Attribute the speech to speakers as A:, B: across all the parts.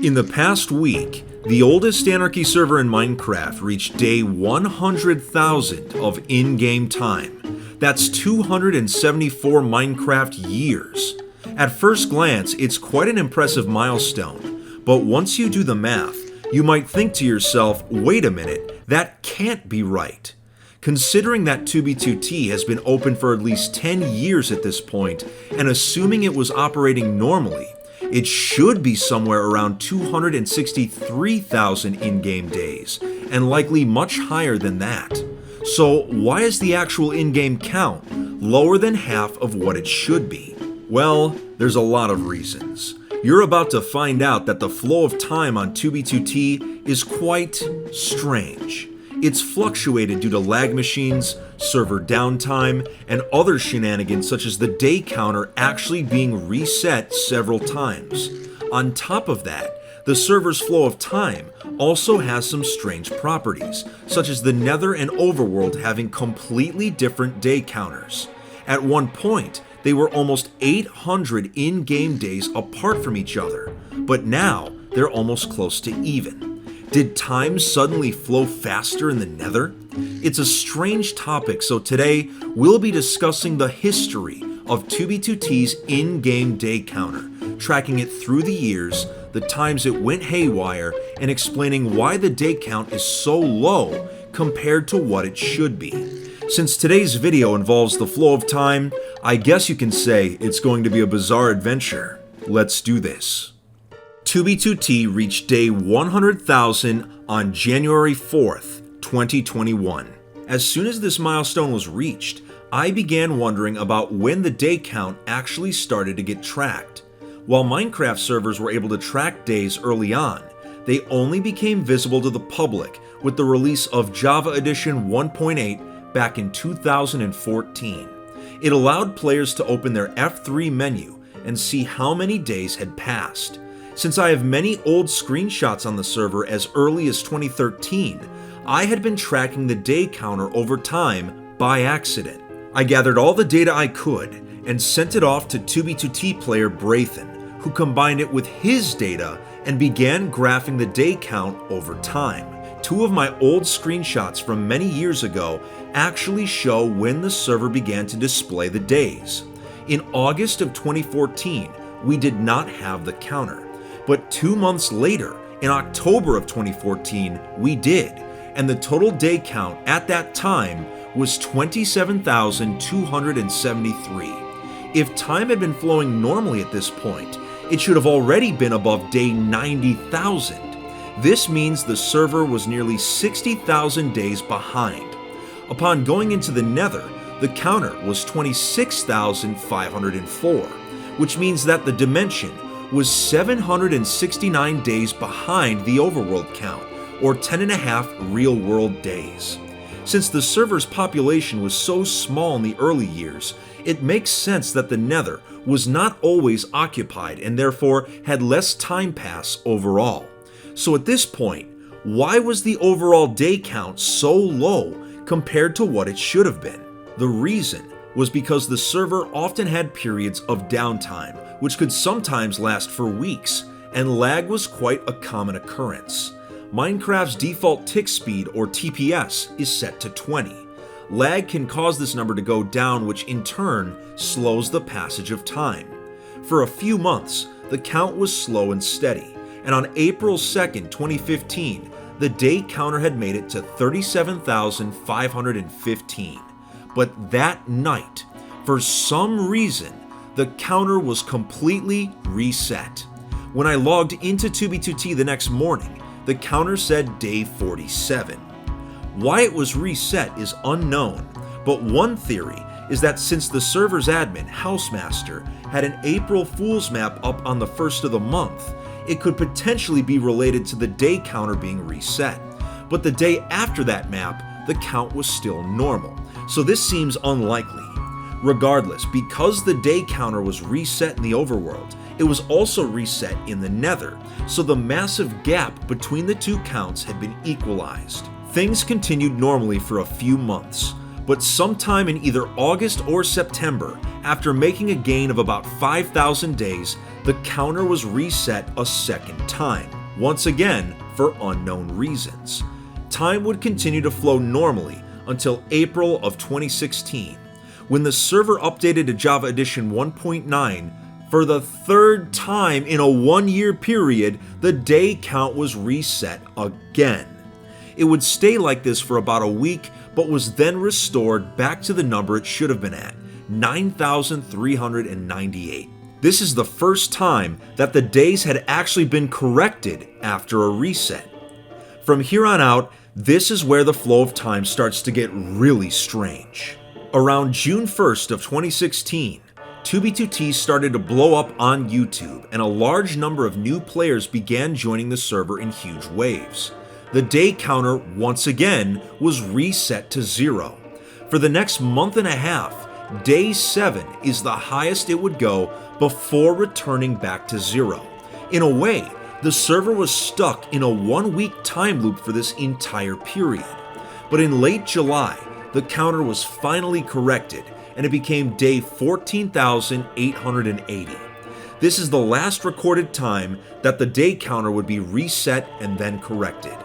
A: In the past week, the oldest Anarchy server in Minecraft reached day 100,000 of in-game time. That's 274 Minecraft years. At first glance, it's quite an impressive milestone, but once you do the math, you might think to yourself, wait a minute, that can't be right. Considering that 2b2t has been open for at least 10 years at this point, and assuming it was operating normally, it should be somewhere around 263,000 in-game days, and likely much higher than that. So why is the actual in-game count lower than half of what it should be? Well, there's a lot of reasons. You're about to find out that the flow of time on 2b2t is quite strange. It's fluctuated due to lag machines, server downtime, and other shenanigans such as the day counter actually being reset several times. On top of that, the server's flow of time also has some strange properties, such as the Nether and Overworld having completely different day counters. At one point, they were almost 800 in-game days apart from each other, but now they're almost close to even. Did time suddenly flow faster in the Nether? It's a strange topic, so today we'll be discussing the history of 2b2t's in-game day counter, tracking it through the years, the times it went haywire, and explaining why the day count is so low compared to what it should be. Since today's video involves the flow of time, I guess you can say it's going to be a bizarre adventure. Let's do this. 2b2t reached day 100,000 on January 4th, 2021. As soon as this milestone was reached, I began wondering about when the day count actually started to get tracked. While Minecraft servers were able to track days early on, they only became visible to the public with the release of Java Edition 1.8 back in 2014. It allowed players to open their F3 menu and see how many days had passed. Since I have many old screenshots on the server as early as 2013, I had been tracking the day counter over time by accident. I gathered all the data I could and sent it off to 2b2t player Braithen, who combined it with his data and began graphing the day count over time. Two of my old screenshots from many years ago actually show when the server began to display the days. In August of 2014, we did not have the counter. But 2 months later, in October of 2014, we did, and the total day count at that time was 27,273. If time had been flowing normally at this point, it should have already been above day 90,000. This means the server was nearly 60,000 days behind. Upon going into the Nether, the counter was 26,504, which means that the dimension was 769 days behind the overworld count, or 10.5 real-world days. Since the server's population was so small in the early years, it makes sense that the Nether was not always occupied and therefore had less time pass overall. So at this point, why was the overall day count so low compared to what it should have been? The reason was because the server often had periods of downtime, which could sometimes last for weeks, and lag was quite a common occurrence. Minecraft's default tick speed, or TPS, is set to 20. Lag can cause this number to go down, which in turn slows the passage of time. For a few months, the count was slow and steady, and on April 2nd, 2015, the day counter had made it to 37,515. But that night, for some reason, the counter was completely reset. When I logged into 2b2t the next morning, the counter said day 47. Why it was reset is unknown, but one theory is that since the server's admin, Housemaster, had an April Fool's map up on the first of the month, it could potentially be related to the day counter being reset. But the day after that map, the count was still normal, so this seems unlikely. Regardless, because the day counter was reset in the overworld, it was also reset in the Nether, so the massive gap between the two counts had been equalized. Things continued normally for a few months, but sometime in either August or September, after making a gain of about 5,000 days, the counter was reset a second time, once again for unknown reasons. Time would continue to flow normally until April of 2016, when the server updated to Java Edition 1.9. For the third time in a 1-year period, the day count was reset again. It would stay like this for about a week, but was then restored back to the number it should have been at, 9,398. This is the first time that the days had actually been corrected after a reset. From here on out, this is where the flow of time starts to get really strange. Around June 1st of 2016, 2b2t's started to blow up on YouTube, and a large number of new players began joining the server in huge waves. The day counter once again was reset to 0. For the next month and a half, day 7 is the highest it would go before returning back to 0. In a way, the server was stuck in a 1-week time loop for this entire period. But in late July, the counter was finally corrected, and it became day 14,880. This is the last recorded time that the day counter would be reset and then corrected.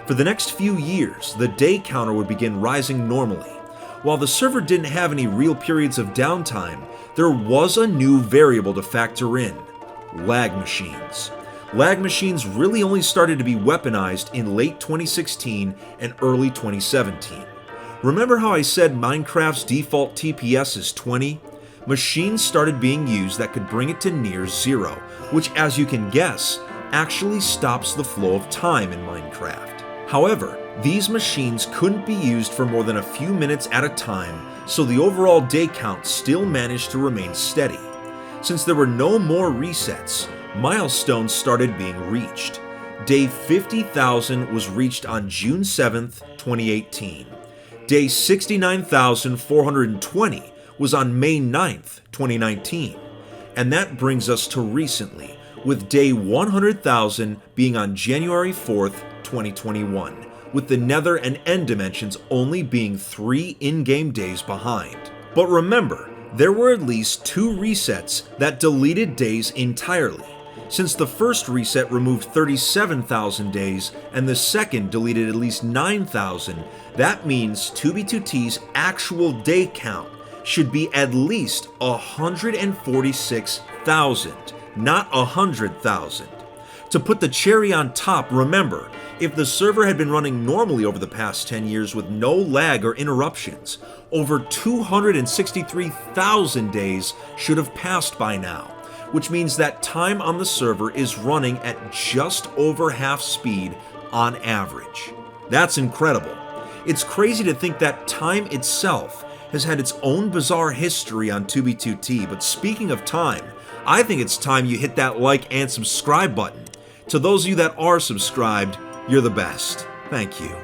A: For the next few years, the day counter would begin rising normally. While the server didn't have any real periods of downtime, there was a new variable to factor in: lag machines. Lag machines really only started to be weaponized in late 2016 and early 2017. Remember how I said Minecraft's default TPS is 20? Machines started being used that could bring it to near 0, which, as you can guess, actually stops the flow of time in Minecraft. However, these machines couldn't be used for more than a few minutes at a time, so the overall day count still managed to remain steady. Since there were no more resets, milestones started being reached. Day 50,000 was reached on June 7th, 2018. Day 69,420 was on May 9th, 2019. And that brings us to recently, with day 100,000 being on January 4th, 2021, with the nether and end dimensions only being 3 in-game days behind. But remember, there were at least 2 resets that deleted days entirely. Since the first reset removed 37,000 days and the second deleted at least 9,000, that means 2b2t's actual day count should be at least 146,000, not 100,000. To put the cherry on top, remember, if the server had been running normally over the past 10 years with no lag or interruptions, over 263,000 days should have passed by now, which means that time on the server is running at just over half speed on average. That's incredible. It's crazy to think that time itself has had its own bizarre history on 2b2t, but speaking of time, I think it's time you hit that like and subscribe button. To those of you that are subscribed, you're the best. Thank you.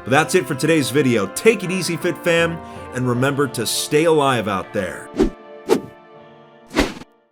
A: But that's it for today's video. Take it easy, Fit Fam, and remember to stay alive out there.